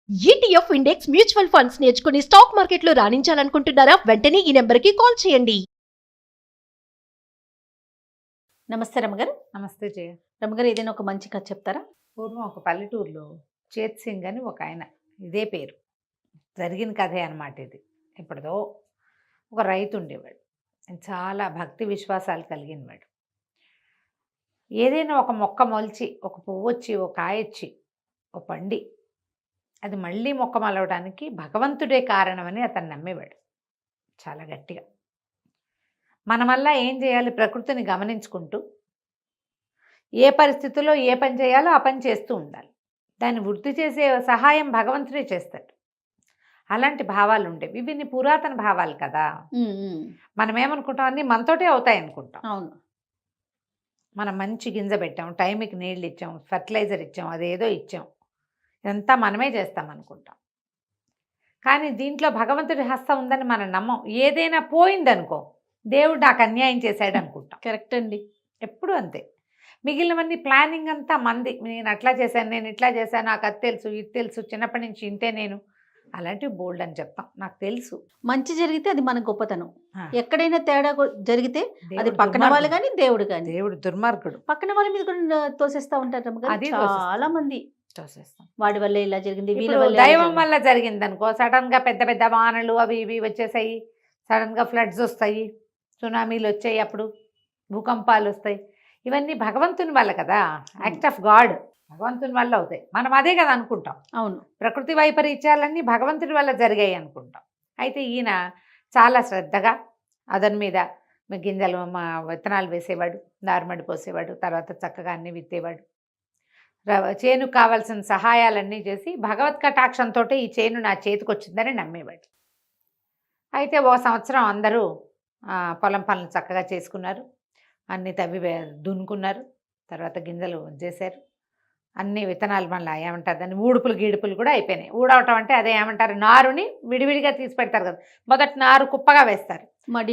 ETF index mutual funds నేర్చుకుని stock మార్కెట్లో రాణించాలనుకుంటున్నారా? వెంటనే ఈ నెంబర్కి కాల్ చేయండి. నమస్తే రమగారు. నమస్తే జయ. రమగారు, ఏదైనా ఒక మంచి కథ చెప్తారా? పూర్వం ఒక పల్లెటూరులో చేత్ సింగ్ అని ఒక ఆయన, ఇదే పేరు, జరిగిన కథే అనమాట ఇది. ఇప్పటిదో ఒక రైతు ఉండేవాడు. ఆయన చాలా భక్తి విశ్వాసాలు కలిగినవాడు. ఏదైనా ఒక మొక్క మొలిచి, ఒక పువ్వు వచ్చి, ఒక కాయ వచ్చి, ఒక పండి, అది మళ్ళీ మొక్క మలవడానికి భగవంతుడే కారణమని అతను నమ్మేవాడు చాలా గట్టిగా. మన వల్ల ఏం చేయాలి? ప్రకృతిని గమనించుకుంటూ ఏ పరిస్థితుల్లో ఏ పని చేయాలో ఆ పని చేస్తూ ఉండాలి. దాన్ని వృద్ధి చేసే సహాయం భగవంతుడే చేస్తాడు. అలాంటి భావాలు ఉండేవి. ఇవన్నీ పురాతన భావాలు కదా. మనం ఏమనుకుంటాం, అన్నీ మనతోటే అవుతాయి అనుకుంటాం. అవును. మనం మంచి గింజ పెట్టాం, టైంకి నీళ్ళు ఇచ్చాం, ఫర్టిలైజర్ ఇచ్చాం, అదేదో ఇచ్చాం, ఇదంతా మనమే చేస్తాం అనుకుంటాం. కానీ దీంట్లో భగవంతుడి హస్తం ఉందని మనం నమ్మం. ఏదైనా పోయిందనుకో, దేవుడు నాకు అన్యాయం చేశాడు అనుకుంటాం. కరెక్ట్ అండి. ఎప్పుడు అంతే. మిగిలినవన్నీ ప్లానింగ్ అంతా మంది. నేను అట్లా చేశాను, నేను ఇట్లా చేశాను, నాకు అది తెలుసు, ఇది తెలుసు, చిన్నప్పటి నుంచి ఇంతే నేను, అలాంటివి బోల్డ్ అని చెప్తాం. నాకు తెలుసు. మంచి జరిగితే అది మన గొప్పతనం. ఆ, ఎక్కడైనా తేడా జరిగితే అది దేవుడు పక్కన వాళ్ళు దుర్మార్గుడు. కానీ దేవుడు కానీ దేవుడు దుర్మార్గుడు. పక్కన వాళ్ళ మీద కూడా తోసేస్తా ఉంటారు రమగారు. అది చాలా మంది చూసేస్తాం. వాడి వల్ల ఇలా జరిగింది, వీళ్ళ ఇప్పుడు వల్ల ఇలా దైవం జరిగింది. వల్ల జరిగింది అనుకో, సడన్ గా పెద్ద పెద్ద వానలు అవి ఇవి వచ్చేసాయి, సడన్ గా ఫ్లడ్స్ వస్తాయి, సునామీలు వచ్చాయి, అప్పుడు భూకంపాలు వస్తాయి. ఇవన్నీ భగవంతుని వల్ల కదా, యాక్ట్ ఆఫ్ గాడ్, భగవంతుని వల్ల అవుతాయి. మనం అదే కదా అనుకుంటాం. అవును. ప్రకృతి వైపరీత్యాలన్నీ భగవంతుడి వల్ల జరిగాయి అనుకుంటాం. అయితే ఈయన చాలా శ్రద్ధగా అదన్ మీద గింజలు విత్తనాలు వేసేవాడు, నారుమడి పోసేవాడు, తర్వాత చక్కగా అన్ని విత్తేవాడు, చేనుకు కావాల్సిన సహాయాలన్నీ చేసి భగవత్ కటాక్షంతో ఈ చేను నా చేతికి వచ్చిందని నమ్మేవాడు. అయితే ఓ సంవత్సరం అందరూ పొలం పనులు చక్కగా చేసుకున్నారు, అన్ని తవ్వి దున్నుకున్నారు, తర్వాత గింజలు చేశారు, అన్ని విత్తనాలు మళ్ళీ ఏమంటారు దాన్ని, ఊడుపులు గీడుపులు కూడా అయిపోయినాయి. ఊడవటం అంటే అదే ఏమంటారు, నారుని విడివిడిగా తీసి పెడతారు కదా, మొదటి నారు కుప్పగా వేస్తారు,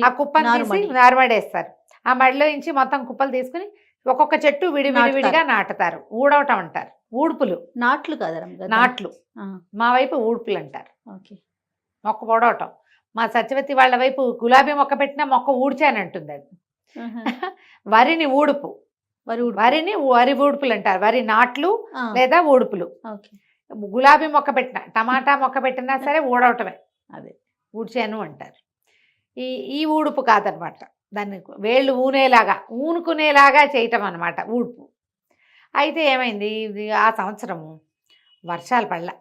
ఆ కుప్పని తీసి నారుమడి వేస్తారు, ఆ మడిలో నుంచి మొత్తం కుప్పలు తీసుకుని ఒక్కొక్క చెట్టు విడివిడివిడిగా నాటుతారు. ఊడవటం అంటారు. ఊడుపులు, నాట్లు కదా నాట్లు, మా వైపు ఊడుపులు అంటారు. ఓకే. మొక్క పొడవటం. మా సత్యవతి వాళ్ళ వైపు గులాబీ మొక్క పెట్టినా మొక్క ఊడ్చానంటుంది అది. వరిని ఊడుపు, వరి ఊడుపులు అంటారు. వరి నాట్లు లేదా ఊడుపులు. గులాబీ మొక్క పెట్టినా, టమాటా మొక్క పెట్టినా సరే ఊడవటమే, అదే ఊడ్చాను అంటారు. ఈ ఊడుపు కాదనమాట, దాన్ని వేళ్ళు ఊనుకునేలాగా చేయటం అనమాట ఊడుపు. అయితే ఏమైంది, ఆ సంవత్సరము వర్షాలు పడలా,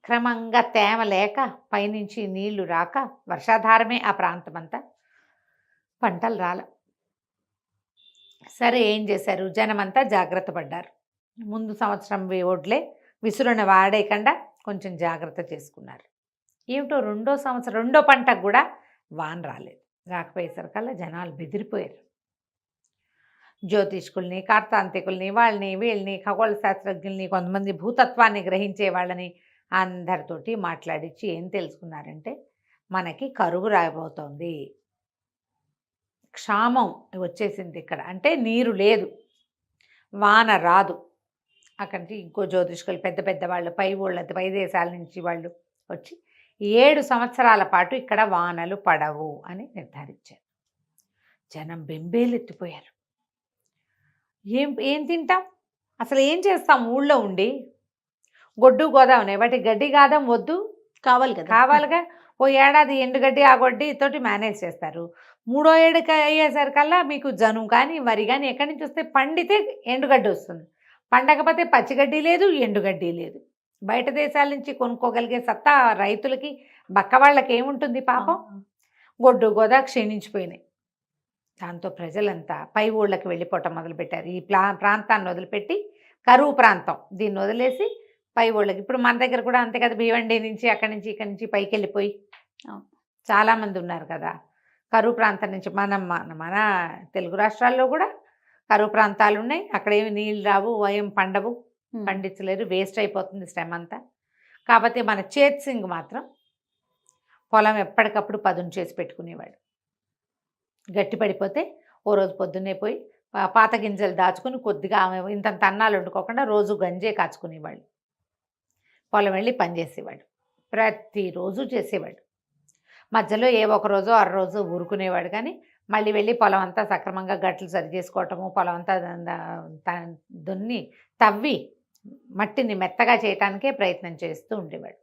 క్రమంగా తేమ లేక, పైనుంచి నీళ్లు రాక, వర్షాధారమే ఆ ప్రాంతం అంతా, పంటలు రాల. సరే ఏం చేశారు, జనమంతా జాగ్రత్త పడ్డారు. ముందు సంవత్సరం ఒడ్లే విసురున వాడేయకుండా కొంచెం జాగ్రత్త చేసుకున్నారు. ఏమిటో రెండో పంటకు కూడా వాన రాలేదు. రాకపోయేసరికల్లా జనాలు బెదిరిపోయారు. జ్యోతిష్కుల్ని, కార్తాంతికుల్ని, వాళ్ళని వీళ్ళని, ఖగోళ శాస్త్రజ్ఞుల్ని, కొంతమంది భూతత్వాన్ని గ్రహించే వాళ్ళని అందరితోటి మాట్లాడించి ఏం తెలుసుకున్నారంటే, మనకి కరువు రాబోతోంది, క్షామం వచ్చేసింది ఇక్కడ, అంటే నీరు లేదు, వాన రాదు. అక్కడి నుంచి ఇంకో జ్యోతిష్కులు, పెద్ద పెద్ద వాళ్ళు, పై దేశాల నుంచి వాళ్ళు వచ్చి 7 సంవత్సరాల పాటు ఇక్కడ వానలు పడవు అని నిర్ధారించారు. జనం బెంబేలెత్తిపోయారు. ఏం తింటాం, అసలు ఏం చేస్తాం, ఊళ్ళో ఉండి గొడ్డు గోదావనే వాటి గడ్డి గాదం వద్దు, కావాలిగా. ఓ ఏడాది ఎండుగడ్డి ఆ గడ్డి తోటి మేనేజ్ చేస్తారు. 3వ ఏడుకి అయ్యేసరికల్లా మీకు జనుము కానీ వరి కానీ ఎక్కడి నుంచి వస్తే, పండితే ఎండుగడ్డి వస్తుంది, పండకపోతే పచ్చిగడ్డి లేదు, ఎండుగడ్డి లేదు. బయట దేశాల నుంచి కొనుక్కోగలిగే సత్తా రైతులకి, బక్క వాళ్ళకి ఏముంటుంది పాపం. గొడ్డు గోదా క్షీణించిపోయినాయి. దాంతో ప్రజలంతా పై ఊళ్ళకి వెళ్ళిపోవటం మొదలుపెట్టారు. ఈ ప్రాంతాన్ని వదిలిపెట్టి, కరువు ప్రాంతం దీన్ని వదిలేసి పై ఊళ్ళకి. ఇప్పుడు మన దగ్గర కూడా అంతే కదా, భీవండి నుంచి అక్కడి నుంచి ఇక్కడి నుంచి పైకి వెళ్ళిపోయి చాలామంది ఉన్నారు కదా. కరువు ప్రాంతం నుంచి మన తెలుగు రాష్ట్రాల్లో కూడా కరువు ప్రాంతాలు ఉన్నాయి. అక్కడ ఏమి నీళ్ళు రావు, ఏం పండవు, పండించలేరు, వేస్ట్ అయిపోతుంది శ్రమ అంతా. కాకపోతే మన చేత్ సింగ్ మాత్రం పొలం ఎప్పటికప్పుడు పదును చేసి పెట్టుకునేవాడు. గట్టి పడిపోతే ఓ రోజు పొద్దున్నే పోయి పాత గింజలు దాచుకుని కొద్దిగా ఇంతంత అన్నాలు వండుకోకుండా రోజు గంజే కాచుకునేవాళ్ళు. పొలం వెళ్ళి పని చేసేవాడు. ప్రతిరోజు చేసేవాడు. మధ్యలో ఏ ఒక రోజు అర రోజు ఊరుకునేవాడు, కానీ మళ్ళీ వెళ్ళి పొలం అంతా సక్రమంగా గట్లు సరి చేసుకోవటము, పొలం అంతా దున్ని తవ్వి మట్టిని మెత్తగా చేయటానికే ప్రయత్నం చేస్తూ ఉండేవాడు.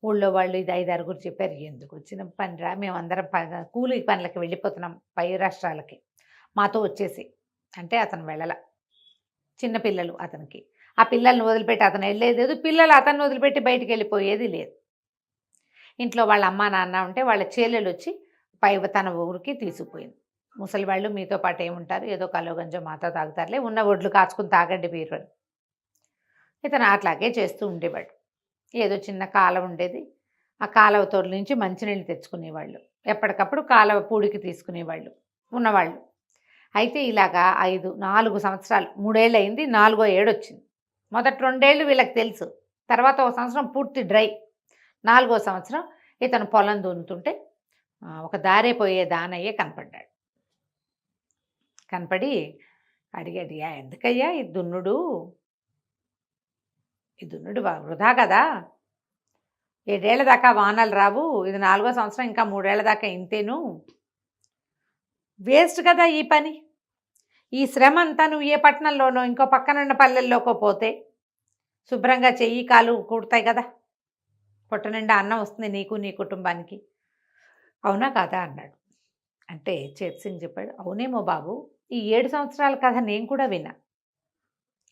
ఊళ్ళో వాళ్ళు ఇది 5-6 చెప్పారు, ఎందుకు వచ్చిన పనిరా, మేమందరం కూలి పనులకి వెళ్ళిపోతున్నాం పై రాష్ట్రాలకి, మాతో వచ్చేసి అంటే అతను వెళ్ళల. చిన్నపిల్లలు అతనికి, ఆ పిల్లల్ని వదిలిపెట్టి అతను వెళ్ళేది లేదు, పిల్లలు అతన్ని వదిలిపెట్టి బయటికి వెళ్ళిపోయేది లేదు. ఇంట్లో వాళ్ళ అమ్మ నాన్న ఉంటే వాళ్ళ చెల్లెలు వచ్చి తన ఊరికి తీసుకుపోయింది. ముసలి వాళ్ళు మీతో పాటు ఏముంటారు, ఏదో కలో గంజో మాతో తాగుతారులే, ఉన్న ఒడ్లు కాచుకుని తాగండి మీరు. ఇతను అట్లాగే చేస్తూ ఉండేవాడు. ఏదో చిన్న కాలువ ఉండేది, ఆ కాలువ తోడు నుంచి మంచినీళ్ళు తెచ్చుకునేవాళ్ళు, ఎప్పటికప్పుడు కాలువ పూడికి తీసుకునేవాళ్ళు ఉన్నవాళ్ళు. అయితే ఇలాగా 4 సంవత్సరాలు, 3 ఏళ్ళు అయింది, 4వ ఏడు వచ్చింది. మొదటి 2 ఏళ్ళు వీళ్ళకి తెలుసు, తర్వాత 1 సంవత్సరం పూర్తి డ్రై. 4వ సంవత్సరం ఇతను పొలం దున్నుతుంటే ఒక దారే పోయే దానయ్య కనపడ్డాడు. కనపడి అడిగాడు, ఎందుకయ్యా ఈ దున్నుడు వృధా కదా, 7 ఏళ్ల దాకా వానలు రావు, ఇది 4వ సంవత్సరం, ఇంకా 3 ఏళ్ల దాకా ఇంతేను, వేస్ట్ కదా ఈ పని, ఈ శ్రమ అంతా నువ్వు ఏ పట్టణంలోనో ఇంకో పక్కనున్న పల్లెల్లోకో పోతే శుభ్రంగా చెయ్యి కాలు కుడతాయి కదా, పొట్ట నిండా అన్నం వస్తుంది నీకు నీ కుటుంబానికి, అవునా కాదా అన్నాడు. అంటే చేత్ చెప్పాడు, అవునేమో బాబు, ఈ 7 సంవత్సరాల కథ నేను కూడా విన్నా,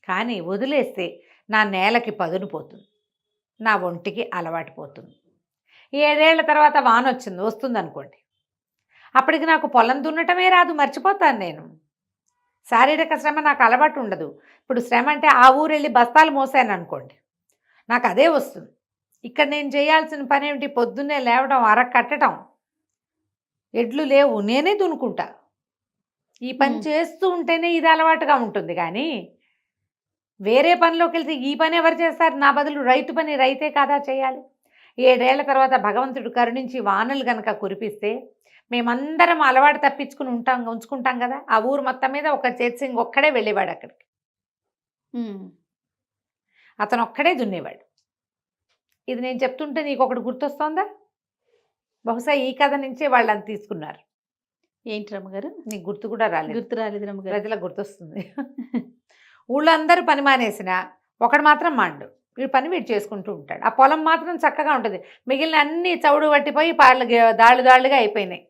కానీ వదిలేస్తే నా నేలకి పదును పోతుంది, నా ఒంటికి అలవాటు పోతుంది. 7 ఏళ్ల తర్వాత వాన వస్తుంది అనుకోండి, అప్పటికి నాకు పొలం దున్నటమే రాదు, మర్చిపోతాను నేను, శారీరక శ్రమ నాకు అలవాటు ఉండదు. ఇప్పుడు శ్రమ అంటే ఆ ఊరు వెళ్ళి బస్తాలు మోసాను అనుకోండి, నాకు అదే వస్తుంది. ఇక్కడ నేను చేయాల్సిన పని ఏమిటి, పొద్దున్నే లేవడం, కట్టడం, ఎడ్లు లేవు, నేనే దున్నుకుంటా. ఈ పని చేస్తూ ఉంటేనే ఇది అలవాటుగా ఉంటుంది, కానీ వేరే పనిలోకి వెళ్తే ఈ పని ఎవరు చేస్తారు, నా బదులు రైతు పని రైతే కాదా చేయాలి. 7 ఏళ్ల తర్వాత భగవంతుడు కరుణించి వానలు కనుక కురిపిస్తే మేమందరం అలవాటు తప్పించుకుని ఉంచుకుంటాం కదా. ఆ ఊరు మొత్తం మీద ఒక చేత్ సింగ్ ఒక్కడే వెళ్ళేవాడు అక్కడికి, అతను ఒక్కడే దున్నేవాడు. ఇది నేను చెప్తుంటే నీకు ఒకటి గుర్తొస్తోందా? బహుశా ఈ కథ నుంచే వాళ్ళని తీసుకున్నారు. ఏంటి రమ్మగారు, నీకు గుర్తు కూడా రాలేదు? గుర్తు రాలేదు రమ్మగారు. ప్రజలకు గుర్తొస్తుంది. ఊళ్ళో అందరూ పని మానేసిన ఒకడు మాత్రం మాండు, వీడు పని వీడు చేసుకుంటూ ఉంటాడు. ఆ పొలం మాత్రం చక్కగా ఉంటుంది, మిగిలిన అన్ని చవుడు పట్టిపోయి దాళ్ళుగా అయిపోయినాయి.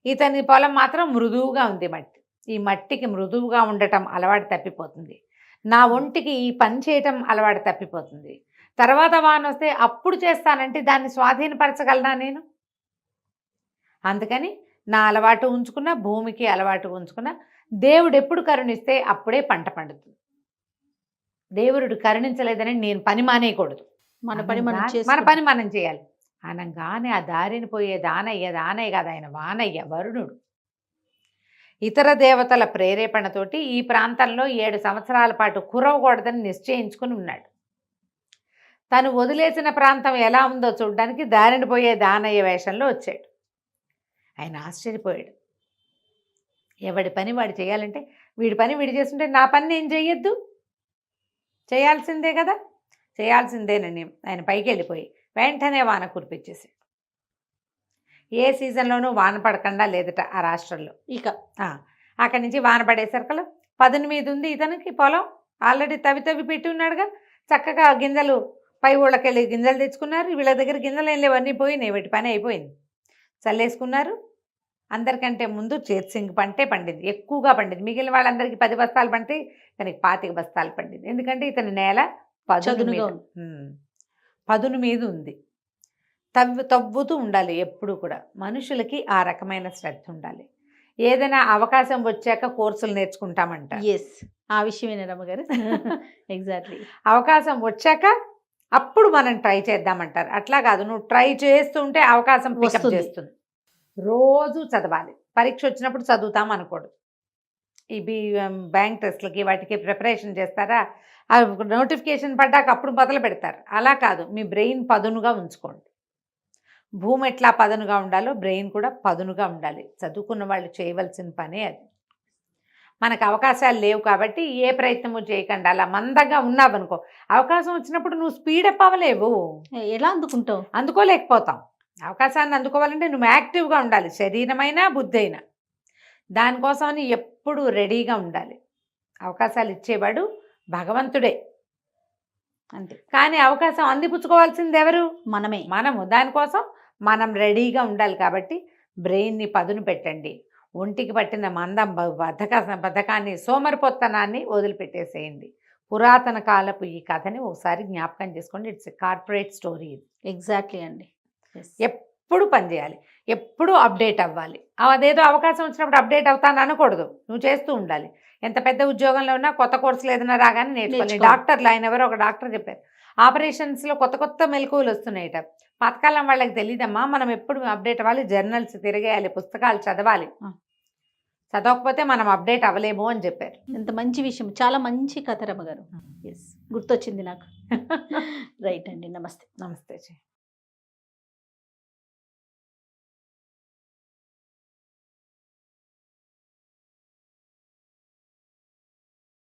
ఇతని పొలం మాత్రం మృదువుగా ఉంది మట్టి. ఈ మట్టికి మృదువుగా ఉండటం అలవాటు తప్పిపోతుంది, నా ఒంటికి ఈ పని చేయటం అలవాటు తప్పిపోతుంది. తర్వాత వాన వస్తే అప్పుడు చేస్తానంటే దాన్ని స్వాధీనపరచగలనా నేను? అందుకని నా అలవాటు ఉంచుకున్న, భూమికి అలవాటు ఉంచుకున్న, దేవుడు ఎప్పుడు కరుణిస్తే అప్పుడే పంట పండుతుంది. దేవుడు కరుణించలేదని నేను పని మానేయకూడదు, మన పని మనం చేయాలి. అనగానే ఆ దారిని పోయే దానయ్య కాదు, ఆయన వానయ్య, వరుణుడు. ఇతర దేవతల ప్రేరేపణతోటి ఈ ప్రాంతంలో 7 సంవత్సరాల పాటు కురవకూడదని నిశ్చయించుకుని ఉన్నాడు. తను వదిలేసిన ప్రాంతం ఎలా ఉందో చూడడానికి దారిని పోయే దానయ్య వేషంలో వచ్చాడు. ఆయన ఆశ్చర్యపోయాడు. ఎవడి పని వాడు చేయాలంటే, వీడి పని వీడు చేస్తుంటే నా పని నేను చెయ్యొద్దు, చేయాల్సిందే కదా, చేయాల్సిందేనని ఆయన పైకి వెళ్ళిపోయి వెంటనే వాన కురిపించేసాడు. ఏ సీజన్లోనూ వాన పడకుండా లేదట ఆ రాష్ట్రంలో. ఇక అక్కడి నుంచి వాన పడేసరికలు పదును మీద ఉంది ఇతనికి పొలం, ఆల్రెడీ తవ్వి పెట్టి ఉన్నాడుగా. చక్కగా గింజలు పై ఊళ్ళకి వెళ్ళి గింజలు తెచ్చుకున్నారు. వీళ్ళ దగ్గర గింజలు ఏం లేవన్నీ పోయినాయి, వీటి పని అయిపోయింది, చల్లేసుకున్నారు. అందరికంటే ముందు చేత్ సింగ్ పంటే పండింది, ఎక్కువగా పండింది. మిగిలిన వాళ్ళందరికీ 10 బస్తాలు పండితే ఇతనికి 25 బస్తాలు పండింది. ఎందుకంటే ఇతని నేల పదును మీద ఉంది. తవ్వుతూ ఉండాలి ఎప్పుడు కూడా. మనుషులకి ఆ రకమైన శ్రద్ధ ఉండాలి. ఏదైనా అవకాశం వచ్చాక కోర్సులు నేర్చుకుంటామంట. ఎస్, ఆ విషయమే రమ్మగారు. ఎగ్జాక్ట్లీ, అవకాశం వచ్చాక అప్పుడు మనం ట్రై చేద్దామంటారు. అట్లా కాదు, నువ్వు ట్రై చేస్తూ ఉంటే అవకాశం పికప్ చేస్తుంది. రోజు చదవాలి, పరీక్ష వచ్చినప్పుడు చదువుతాం అనకూడదు. ఇవి బ్యాంక్ టెస్ట్లకి వాటికి ప్రిపరేషన్ చేస్తారా, నోటిఫికేషన్ పడ్డాక అప్పుడు మొదలు పెడతారు. అలా కాదు, మీ బ్రెయిన్ పదునుగా ఉంచుకోండి. భూమి ఎట్లా పదునుగా ఉండాలో బ్రెయిన్ కూడా పదునుగా ఉండాలి. చదువుకున్న వాళ్ళు చేయవలసిన పనే అది. మనకు అవకాశాలు లేవు కాబట్టి ఏ ప్రయత్నము చేయకుండా అలా మందంగా ఉన్నావనుకో, అవకాశం వచ్చినప్పుడు నువ్వు స్పీడప్ అవ్వలేవు, ఎలా అందుకుంటావు? అందుకోలేకపోతాం. అవకాశాన్ని అందుకోవాలంటే నువ్వు యాక్టివ్గా ఉండాలి, శరీరమైనా బుద్ధి అయినా. దానికోసమని ఎప్పుడు రెడీగా ఉండాలి. అవకాశాలు ఇచ్చేవాడు భగవంతుడే, అంతే. కానీ అవకాశం అందిపుచ్చుకోవాల్సింది ఎవరు? మనమే. మనము. దానికోసం మనం రెడీగా ఉండాలి. కాబట్టి బ్రెయిన్ని పదును పెట్టండి. ఒంటికి పట్టిన మందం బద్ధకాన్ని, సోమరిపోత్తనాన్ని వదిలిపెట్టేసేయండి. పురాతన కాలపు ఈ కథని ఒకసారి జ్ఞాపకం చేసుకోండి. ఇట్స్ కార్పొరేట్ స్టోరీ ఇది. ఎగ్జాక్ట్లీ అండి. ఎప్పుడు పనిచేయాలి, ఎప్పుడు అప్డేట్ అవ్వాలి. అదేదో అవకాశం వచ్చినప్పుడు అప్డేట్ అవుతాను అనకూడదు, నువ్వు చేస్తూ ఉండాలి. ఎంత పెద్ద ఉద్యోగంలో ఉన్నా కొత్త కోర్సులు ఏదైనా రాగానే నేర్చుకోవాలి. డాక్టర్లు, ఆయన ఎవరో ఒక డాక్టర్ చెప్పారు, ఆపరేషన్స్లో కొత్త కొత్త మెలకువలు వస్తున్నాయట. పాతకాలం వాళ్ళకి తెలియదమ్మా, మనం ఎప్పుడు అప్డేట్ అవ్వాలి, జర్నల్స్ తిరగేయాలి, పుస్తకాలు చదవాలి. చదవకపోతే మనం అప్డేట్ అవ్వలేము అని చెప్పారు. ఎంత మంచి విషయం, చాలా మంచి కథ రమ్మగారు. ఎస్, గుర్తొచ్చింది నాకు. రైట్ అండి, నమస్తే. నమస్తే.